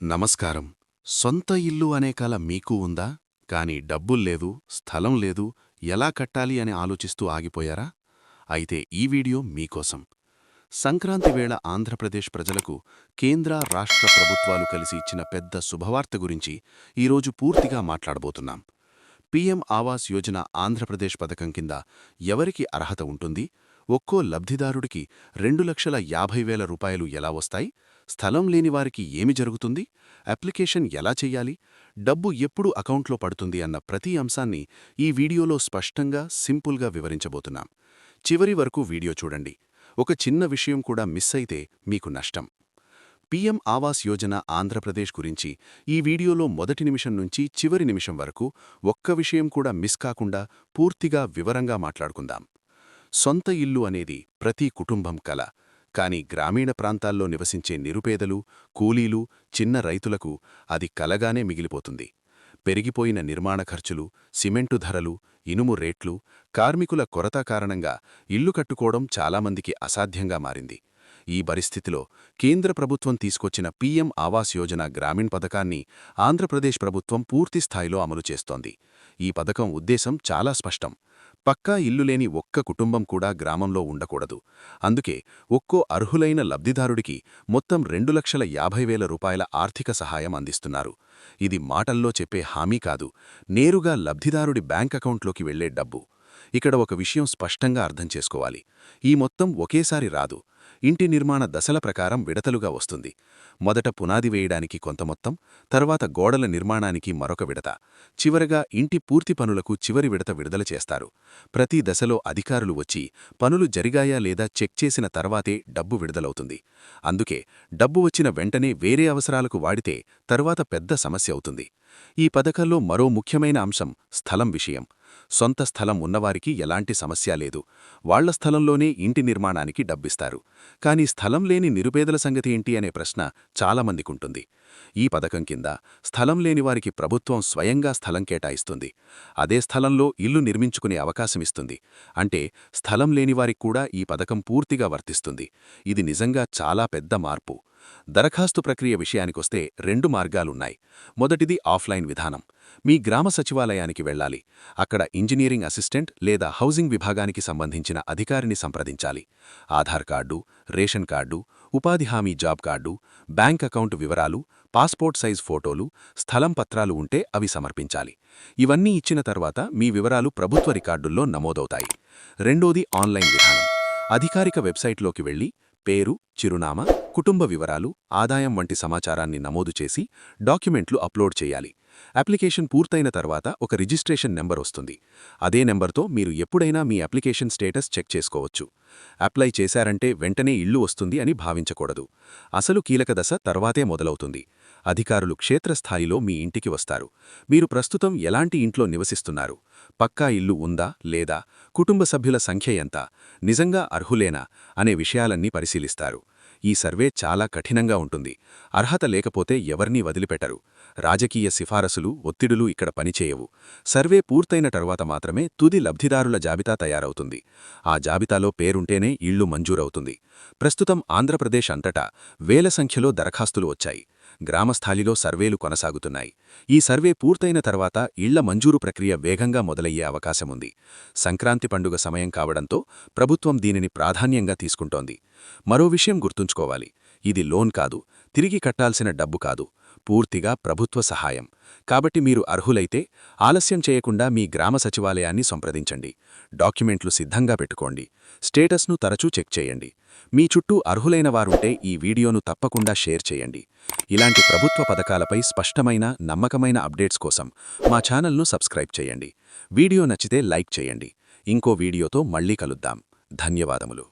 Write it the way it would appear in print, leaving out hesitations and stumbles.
నమస్కారం. సొంత ఇల్లు అనే కల మీకు ఉందా? కాని డబ్బుల్లేదు, స్థలం లేదు, ఎలా కట్టాలి అని ఆలోచిస్తూ ఆగిపోయారా? అయితే ఈ వీడియో మీకోసం. సంక్రాంతి వేళ ఆంధ్రప్రదేశ్ ప్రజలకు కేంద్ర, రాష్ట్ర ప్రభుత్వాలు కలిసి ఇచ్చిన పెద్ద శుభవార్త గురించి ఈరోజు పూర్తిగా మాట్లాడబోతున్నాం. పీఎం ఆవాస్ యోజన ఆంధ్రప్రదేశ్ పథకం కింద ఎవరికి అర్హత ఉంటుంది? ఒక్కో లబ్ధిదారుడికి 2,50,000 రూపాయలు ఎలా వస్తాయి? స్థలం లేనివారికి ఏమి జరుగుతుంది? అప్లికేషన్ ఎలా చెయ్యాలి? డబ్బు ఎప్పుడు అకౌంట్లో పడుతుంది అన్న ప్రతి అంశాన్ని ఈ వీడియోలో స్పష్టంగా, సింపుల్గా వివరించబోతున్నాం. చివరి వరకు వీడియో చూడండి. ఒక చిన్న విషయం కూడా మిస్ అయితే మీకు నష్టం. పీఎం ఆవాస్ యోజన ఆంధ్రప్రదేశ్ గురించి ఈ వీడియోలో మొదటి నిమిషం నుంచి చివరి నిమిషం వరకు ఒక్క విషయం కూడా మిస్ కాకుండా పూర్తిగా వివరంగా మాట్లాడుకుందాం. సొంత ఇల్లు అనేది ప్రతి కుటుంబం కల. కాని గ్రామీణ ప్రాంతాల్లో నివసించే నిరుపేదలు, కూలీలు, చిన్న రైతులకు అది కలగానే మిగిలిపోతుంది. పెరిగిపోయిన నిర్మాణ ఖర్చులు, సిమెంటు ధరలు, ఇనుము రేట్లు, కార్మికుల కొరత కారణంగా ఇల్లు కట్టుకోవడం చాలామందికి అసాధ్యంగా మారింది. ఈ పరిస్థితిలో కేంద్ర ప్రభుత్వం తీసుకొచ్చిన పీఎం ఆవాస్ యోజన గ్రామీణ్ పథకాన్ని ఆంధ్రప్రదేశ్ ప్రభుత్వం పూర్తిస్థాయిలో అమలు చేస్తోంది. ఈ పథకం ఉద్దేశం చాలా స్పష్టం. పక్కా ఇల్లులేని ఒక్క కుటుంబం కూడా గ్రామంలో ఉండకూడదు. అందుకే ఒక్కో అర్హులైన లబ్ధిదారుడికి మొత్తం 2,50,000 రూపాయల ఆర్థిక సహాయం అందిస్తున్నారు. ఇది మాటల్లో చెప్పే హామీ కాదు, నేరుగా లబ్ధిదారుడి బ్యాంక్ అకౌంట్లోకి వెళ్లే డబ్బు. ఇక్కడ ఒక విషయం స్పష్టంగా అర్థం చేసుకోవాలి. ఈ మొత్తం ఒకేసారి రాదు. ఇంటి నిర్మాణ దశల ప్రకారం విడతలుగా వస్తుంది. మొదట పునాది వేయడానికి కొంత మొత్తం, తర్వాత గోడల నిర్మాణానికి మరొక విడత, చివరగా ఇంటి పూర్తి పనులకు చివరి విడత విడుదల చేస్తారు. ప్రతి దశలో అధికారులు వచ్చి పనులు జరిగాయా లేదా చెక్ చేసిన తర్వాతే డబ్బు విడుదలవుతుంది. అందుకే డబ్బు వచ్చిన వెంటనే వేరే అవసరాలకు వాడితే తరువాత పెద్ద సమస్య అవుతుంది. ఈ పథకంలో మరో ముఖ్యమైన అంశం స్థలం విషయం. సొంత స్థలం ఉన్నవారికి ఎలాంటి సమస్య లేదు. వాళ్ల స్థలంలోనే ఇంటి నిర్మాణానికి డబ్బిస్తారు. కానీ స్థలం లేని నిరుపేదల సంగతి ఏంటి అనే ప్రశ్న చాలామందికుంటుంది. ఈ పథకం కింద స్థలం లేనివారికి ప్రభుత్వం స్వయంగా స్థలం కేటాయిస్తుంది. అదే స్థలంలో ఇల్లు నిర్మించుకునే అవకాశమిస్తుంది. అంటే స్థలం లేనివారికి కూడా ఈ పథకం పూర్తిగా వర్తిస్తుంది. ఇది నిజంగా చాలా పెద్ద మార్పు. దరఖాస్తు ప్రక్రియ విషయానికొస్తే 2 మార్గాలున్నాయి. మొదటిది ఆఫ్లైన్ విధానం. మీ గ్రామ సచివాలయానికి వెళ్లాలి. అక్కడ ఇంజనీరింగ్ అసిస్టెంట్ లేదా హౌసింగ్ విభాగానికి సంబంధించిన అధికారిని సంప్రదించాలి. ఆధార్ కార్డు, రేషన్ కార్డు, ఉపాధి హామీ జాబ్ కార్డు, బ్యాంక్ అకౌంట్ వివరాలు, పాస్పోర్ట్ సైజ్ ఫోటోలు, స్థలం పత్రాలు ఉంటే అవి సమర్పించాలి. ఇవన్నీ ఇచ్చిన తర్వాత మీ వివరాలు ప్రభుత్వ రికార్డుల్లో నమోదవుతాయి. రెండోది ఆన్లైన్ విధానం. అధికారిక వెబ్సైట్లోకి వెళ్లి పేరు, చిరునామా, కుటుంబ వివరాలు, ఆదాయం వంటి సమాచారాన్ని నమోదు చేసి డాక్యుమెంట్లు అప్లోడ్ చేయాలి. అప్లికేషన్ పూర్తయిన తర్వాత ఒక రిజిస్ట్రేషన్ నెంబర్ వస్తుంది. అదే నెంబర్తో మీరు ఎప్పుడైనా మీ అప్లికేషన్ స్టేటస్ చెక్ చేసుకోవచ్చు. అప్లై చేశారంటే వెంటనే ఇల్లు వస్తుంది అని భావించకూడదు. అసలు కీలక దశ తర్వాతే మొదలవుతుంది. అధికారులు క్షేత్రస్థాయిలో మీ ఇంటికి వస్తారు. మీరు ప్రస్తుతం ఎలాంటి ఇంట్లో నివసిస్తున్నారు? పక్కా ఇల్లు ఉందా లేదా? కుటుంబ సభ్యుల సంఖ్య ఎంత? నిజంగా అర్హులేనా అనే విషయాలన్నీ పరిశీలిస్తారు. ఈ సర్వే చాలా కఠినంగా ఉంటుంది. అర్హత లేకపోతే ఎవరినీ వదిలిపెట్టరు. రాజకీయ సిఫారసులు, ఒత్తిడులు ఇక్కడ పనిచేయవు. సర్వే పూర్తయిన తర్వాత మాత్రమే తుది లబ్ధిదారుల జాబితా తయారవుతుంది. ఆ జాబితాలో పేరుంటేనే ఇళ్లు మంజూరవుతుంది. ప్రస్తుతం ఆంధ్రప్రదేశ్ అంతటా వేల సంఖ్యలో దరఖాస్తులు వచ్చాయి. గ్రామస్థాయిలో సర్వేలు కొనసాగుతున్నాయి. ఈ సర్వే పూర్తయిన తర్వాత ఇళ్ల మంజూరు ప్రక్రియ వేగంగా మొదలయ్యే అవకాశముంది. సంక్రాంతి పండుగ సమయం కావడంతో ప్రభుత్వం దీనిని ప్రాధాన్యంగా తీసుకుంటోంది. మరో విషయం గుర్తుంచుకోవాలి. ఇది లోన్ కాదు, తిరిగి కట్టాల్సిన డబ్బు కాదు, పూర్తిగా ప్రభుత్వ సహాయం. కాబట్టి మీరు అర్హులైతే ఆలస్యం చేయకుండా మీ గ్రామ సచివాలయాన్ని సంప్రదించండి. డాక్యుమెంట్లు సిద్ధంగా పెట్టుకోండి. స్టేటస్ను తరచూ చెక్ చేయండి. మీ చుట్టూ అర్హులైన వారుంటే ఈ వీడియోను తప్పకుండా షేర్ చేయండి. ఇలాంటి ప్రభుత్వ పథకాలపై స్పష్టమైన, నమ్మకమైన అప్డేట్స్ కోసం మా ఛానల్ను సబ్స్క్రైబ్ చేయండి. వీడియో నచ్చితే లైక్ చేయండి. ఇంకో వీడియోతో మళ్ళీ కలుద్దాం. ధన్యవాదములు.